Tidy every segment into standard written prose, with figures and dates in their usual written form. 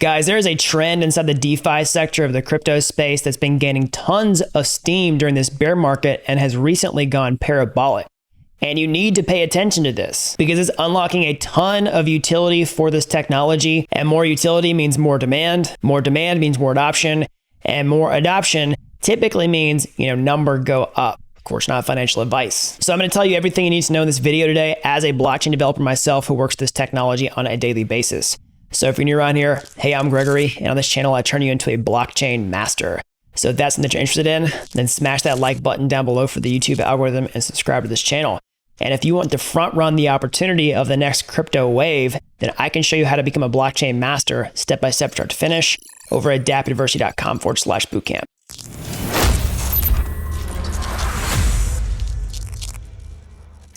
Guys, there is a trend inside the DeFi sector of the crypto space that's been gaining tons of steam during this bear market and has recently gone parabolic. And you need to pay attention to this because it's unlocking a ton of utility for this technology, and more utility means more demand. More demand means more adoption, and more adoption typically means, number go up. Of course, not financial advice. So I'm going to tell you everything you need to know in this video today as a blockchain developer myself who works this technology on a daily basis. So if you're new around here, hey, I'm Gregory, and on this channel, I turn you into a blockchain master. So if that's something that you're interested in, then smash that like button down below for the YouTube algorithm and subscribe to this channel. And if you want to front run the opportunity of the next crypto wave, then I can show you how to become a blockchain master step by step, start to finish, over at dappuniversity.com/bootcamp.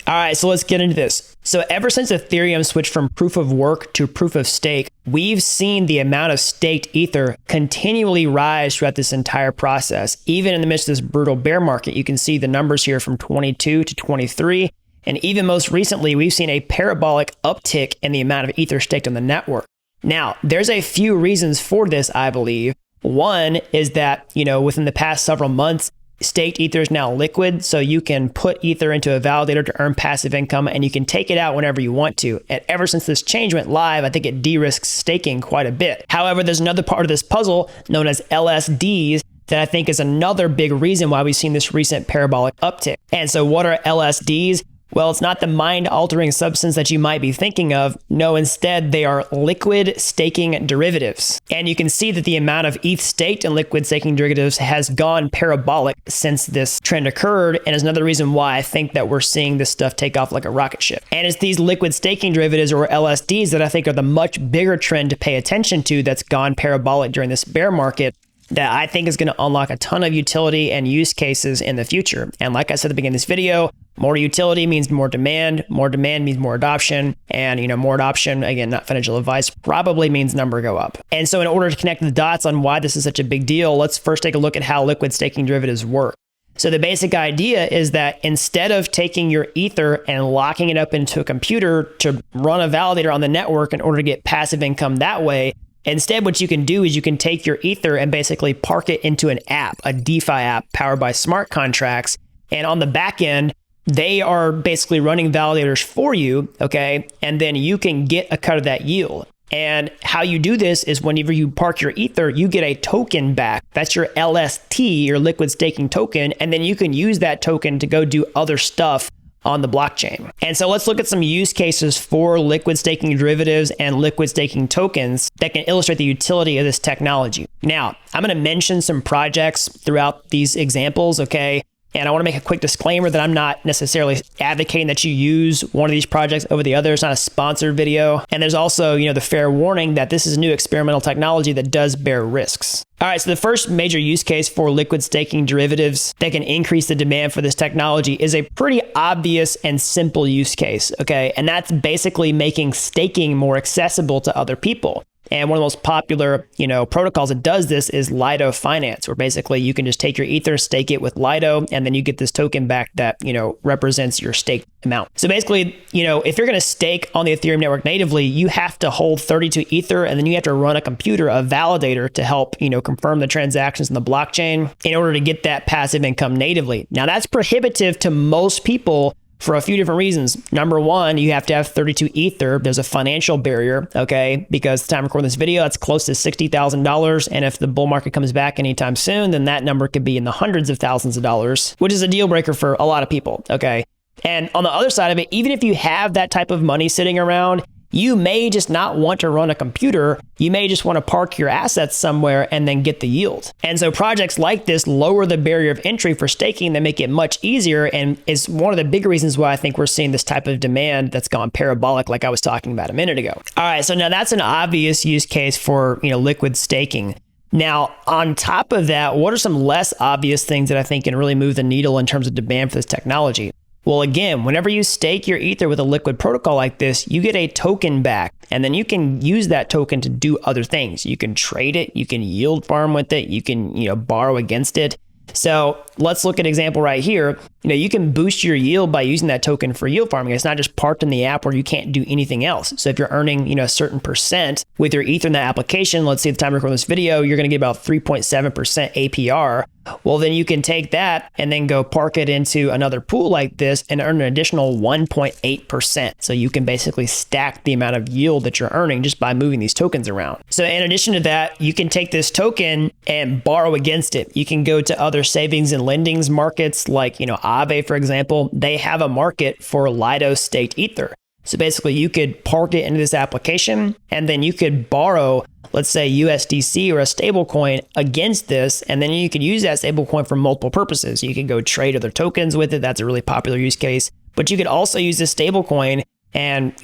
All right, so let's get into this. So ever since Ethereum switched from proof of work to proof of stake, we've seen the amount of staked Ether continually rise throughout this entire process. Even in the midst of this brutal bear market, you can see the numbers here from 22 to 23. And even most recently, we've seen a parabolic uptick in the amount of Ether staked on the network. Now, there's a few reasons for this, I believe. One is that, within the past several months, staked Ether is now liquid, so you can put Ether into a validator to earn passive income, and you can take it out whenever you want to. And ever since this change went live, I think it de-risks staking quite a bit. However, there's another part of this puzzle known as LSDs that I think is another big reason why we've seen this recent parabolic uptick. And so what are LSDs? Well, it's not the mind-altering substance that you might be thinking of. No, instead, they are liquid staking derivatives. And you can see that the amount of ETH staked in liquid staking derivatives has gone parabolic since this trend occurred, and is another reason why I think that we're seeing this stuff take off like a rocket ship. And it's these liquid staking derivatives, or LSDs, that I think are the much bigger trend to pay attention to that's gone parabolic during this bear market, that I think is going to unlock a ton of utility and use cases in the future. And like I said at the beginning of this video, more utility means more demand means more adoption, and more adoption, again, not financial advice, probably means number go up. And so in order to connect the dots on why this is such a big deal, let's first take a look at how liquid staking derivatives work. So the basic idea is that instead of taking your Ether and locking it up into a computer to run a validator on the network in order to get passive income that way, instead, what you can do is you can take your Ether and basically park it into an app, a DeFi app powered by smart contracts. And on the back end, they are basically running validators for you, okay? And then you can get a cut of that yield. And how you do this is whenever you park your Ether, you get a token back. That's your LST, your liquid staking token. And then you can use that token to go do other stuff on the blockchain. And so let's look at some use cases for liquid staking derivatives and liquid staking tokens that can illustrate the utility of this technology. Now, I'm going to mention some projects throughout these examples, okay? And I want to make a quick disclaimer that I'm not necessarily advocating that you use one of these projects over the other. It's not a sponsored video. And there's also, the fair warning that this is new experimental technology that does bear risks. All right, so the first major use case for liquid staking derivatives that can increase the demand for this technology is a pretty obvious and simple use case, okay? And that's basically making staking more accessible to other people. And one of the most popular, protocols that does this is Lido Finance, where basically you can just take your Ether, stake it with Lido, and then you get this token back that, represents your staked amount. So basically, if you're going to stake on the Ethereum network natively, you have to hold 32 Ether, and then you have to run a computer, a validator, to help, confirm the transactions in the blockchain in order to get that passive income natively. Now, that's prohibitive to most people for a few different reasons. Number one, you have to have 32 Ether. There's a financial barrier, okay? Because the time of recording this video, that's close to $60,000. And if the bull market comes back anytime soon, then that number could be in the hundreds of thousands of dollars, which is a deal breaker for a lot of people, okay? And on the other side of it, even if you have that type of money sitting around, you may just not want to run a computer. You may just want to park your assets somewhere and then get the yield. And so projects like this lower the barrier of entry for staking. They make it much easier, and is one of the big reasons why I think we're seeing this type of demand that's gone parabolic, like I was talking about a minute ago. All right, so now that's an obvious use case for liquid staking. Now, on top of that, what are some less obvious things that I think can really move the needle in terms of demand for this technology? Well, again, whenever you stake your Ether with a liquid protocol like this, you get a token back, and then you can use that token to do other things. You can trade it, you can yield farm with it, you can, borrow against it. So let's look at an example right here. you can boost your yield by using that token for yield farming. It's not just parked in the app where you can't do anything else. So if you're earning, a certain percent with your Ether in that application, let's say at the time of recording this video, you're going to get about 3.7% APR. Well, then you can take that and then go park it into another pool like this and earn an additional 1.8%. So you can basically stack the amount of yield that you're earning just by moving these tokens around. So in addition to that, you can take this token and borrow against it. You can go to other savings and lendings markets like, Aave, for example. They have a market for Lido staked Ether. So basically you could park it into this application and then you could borrow, let's say USDC or a stablecoin against this. And then you could use that stablecoin for multiple purposes. You could go trade other tokens with it. That's a really popular use case. But you could also use this stablecoin and,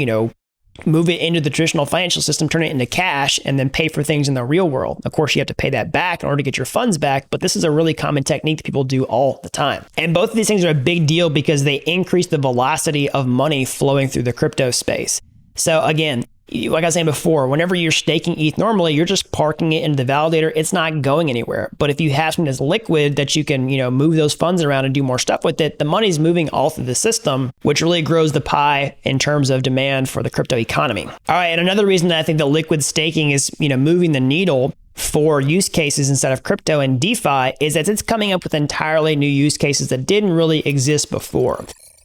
move it into the traditional financial system, turn it into cash, and then pay for things in the real world. Of course, you have to pay that back in order to get your funds back, but this is a really common technique that people do all the time. And both of these things are a big deal because they increase the velocity of money flowing through the crypto space. So again, like I was saying before, whenever you're staking ETH normally, you're just parking it into the validator. It's not going anywhere. But if you have something that's liquid that you can, move those funds around and do more stuff with it, the money's moving all through the system, which really grows the pie in terms of demand for the crypto economy. All right, and another reason that I think the liquid staking is, moving the needle for use cases instead of crypto and DeFi is that it's coming up with entirely new use cases that didn't really exist before.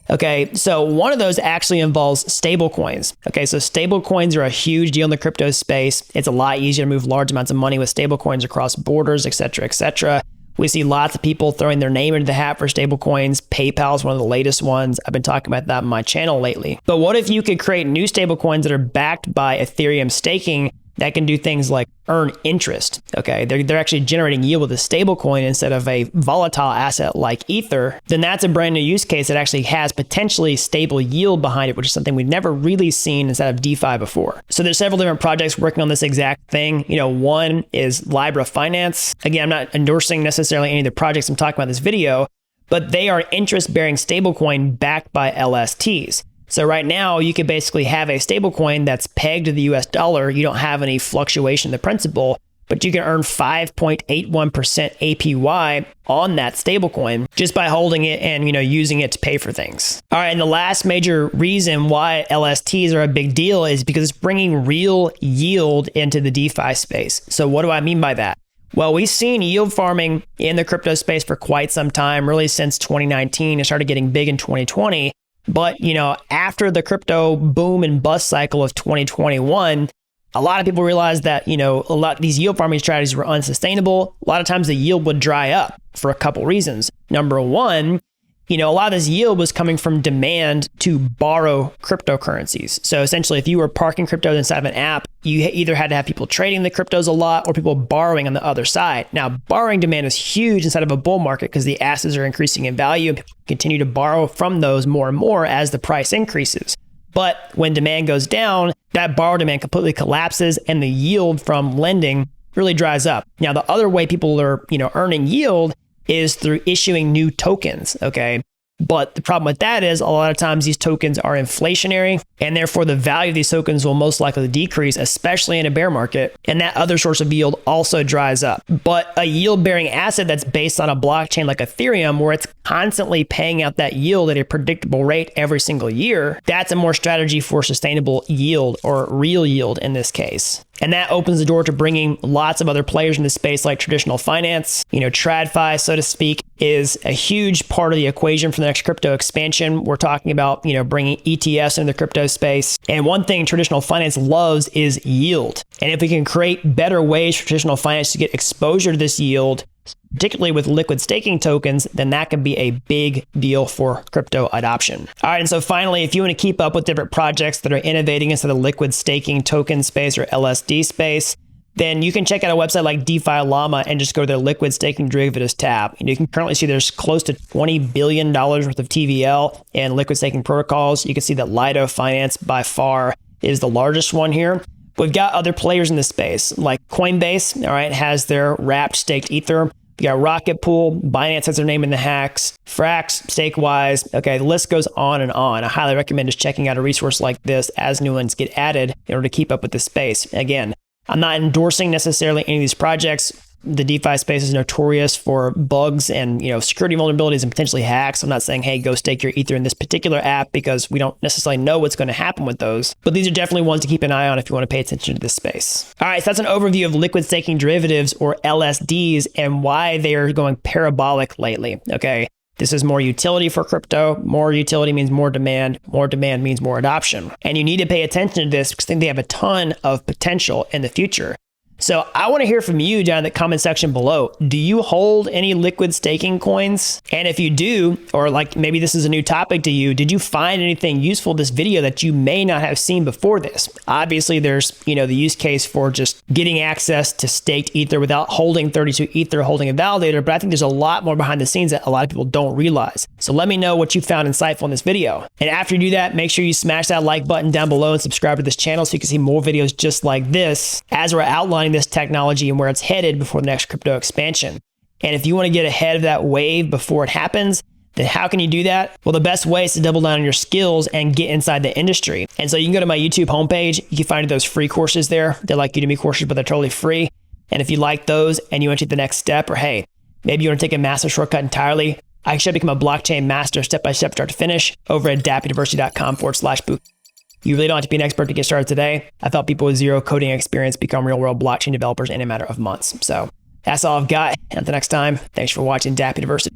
Okay, so one of those actually involves stablecoins. Okay, so stablecoins are a huge deal in the crypto space. It's a lot easier to move large amounts of money with stablecoins across borders, et cetera, et cetera. We see lots of people throwing their name into the hat for stablecoins. PayPal is one of the latest ones. I've been talking about that on my channel lately. But what if you could create new stablecoins that are backed by Ethereum staking that can do things like earn interest? Okay, they're actually generating yield with a stablecoin instead of a volatile asset like Ether. Then that's a brand new use case that actually has potentially stable yield behind it, which is something we've never really seen inside of DeFi before. So there's several different projects working on this exact thing. One is Lido Finance. Again, I'm not endorsing necessarily any of the projects I'm talking about in this video, but they are interest-bearing stablecoin backed by LSTs. So right now, you could basically have a stablecoin that's pegged to the US dollar. You don't have any fluctuation in the principal, but you can earn 5.81% APY on that stablecoin just by holding it and, using it to pay for things. All right, and the last major reason why LSTs are a big deal is because it's bringing real yield into the DeFi space. So what do I mean by that? Well, we've seen yield farming in the crypto space for quite some time, really since 2019. It started getting big in 2020. But, after the crypto boom and bust cycle of 2021, a lot of people realized that, a lot of these yield farming strategies were unsustainable. A lot of times the yield would dry up for a couple reasons. Number one, a lot of this yield was coming from demand to borrow cryptocurrencies. So essentially, if you were parking cryptos inside of an app, you either had to have people trading the cryptos a lot or people borrowing on the other side. Now, borrowing demand is huge inside of a bull market because the assets are increasing in value and people continue to borrow from those more and more as the price increases. But when demand goes down, that borrow demand completely collapses and the yield from lending really dries up. Now, the other way people are, earning yield is through issuing new tokens, okay? But the problem with that is a lot of times these tokens are inflationary and therefore the value of these tokens will most likely decrease, especially in a bear market. And that other source of yield also dries up. But a yield bearing asset that's based on a blockchain like Ethereum, where it's constantly paying out that yield at a predictable rate every single year, that's a more strategy for sustainable yield or real yield in this case. And that opens the door to bringing lots of other players in the space like traditional finance. TradFi, so to speak, is a huge part of the equation for the next crypto expansion. We're talking about, bringing ETFs into the crypto space. And one thing traditional finance loves is yield. And if we can create better ways for traditional finance to get exposure to this yield, particularly with liquid staking tokens, then that can be a big deal for crypto adoption. All right, and so finally, if you want to keep up with different projects that are innovating into the liquid staking token space or LSD space, then you can check out a website like DeFi Llama and just go to their liquid staking derivatives tab. You can currently see there's close to $20 billion worth of TVL and liquid staking protocols. You can see that Lido Finance by far is the largest one here. We've got other players in this space like Coinbase, all right, has their wrapped staked Ether. We got Rocket Pool, Binance has their name in the hacks, Frax, Stakewise. Okay, the list goes on and on. I highly recommend just checking out a resource like this as new ones get added in order to keep up with the space. Again, I'm not endorsing necessarily any of these projects. The DeFi space is notorious for bugs and, security vulnerabilities and potentially hacks. I'm not saying, hey, go stake your Ether in this particular app because we don't necessarily know what's going to happen with those. But these are definitely ones to keep an eye on if you want to pay attention to this space. All right, so that's an overview of liquid staking derivatives, or LSDs, and why they are going parabolic lately. Okay. This is more utility for crypto. More utility means more demand. More demand means more adoption. And you need to pay attention to this because I think they have a ton of potential in the future. So I want to hear from you down in the comment section below. Do you hold any liquid staking coins? And if you do, or like maybe this is a new topic to you, did you find anything useful in this video that you may not have seen before this? Obviously, there's, the use case for just getting access to staked Ether without holding 32 Ether, holding a validator, but I think there's a lot more behind the scenes that a lot of people don't realize. So let me know what you found insightful in this video. And after you do that, make sure you smash that like button down below and subscribe to this channel so you can see more videos just like this as we're outlining this technology and where it's headed before the next crypto expansion. And if you want to get ahead of that wave before it happens, then how can you do that? Well, the best way is to double down on your skills and get inside the industry. And so you can go to my YouTube homepage. You can find those free courses there. They're like Udemy courses, but they're totally free. And if you like those and you want to take the next step, or hey, maybe you want to take a master shortcut entirely, I should become a blockchain master step-by-step start to finish over at dappuniversity.com/boot. You really don't have to be an expert to get started today. I've helped people with zero coding experience become real-world blockchain developers in a matter of months. So that's all I've got. Until next time, thanks for watching Dapp University.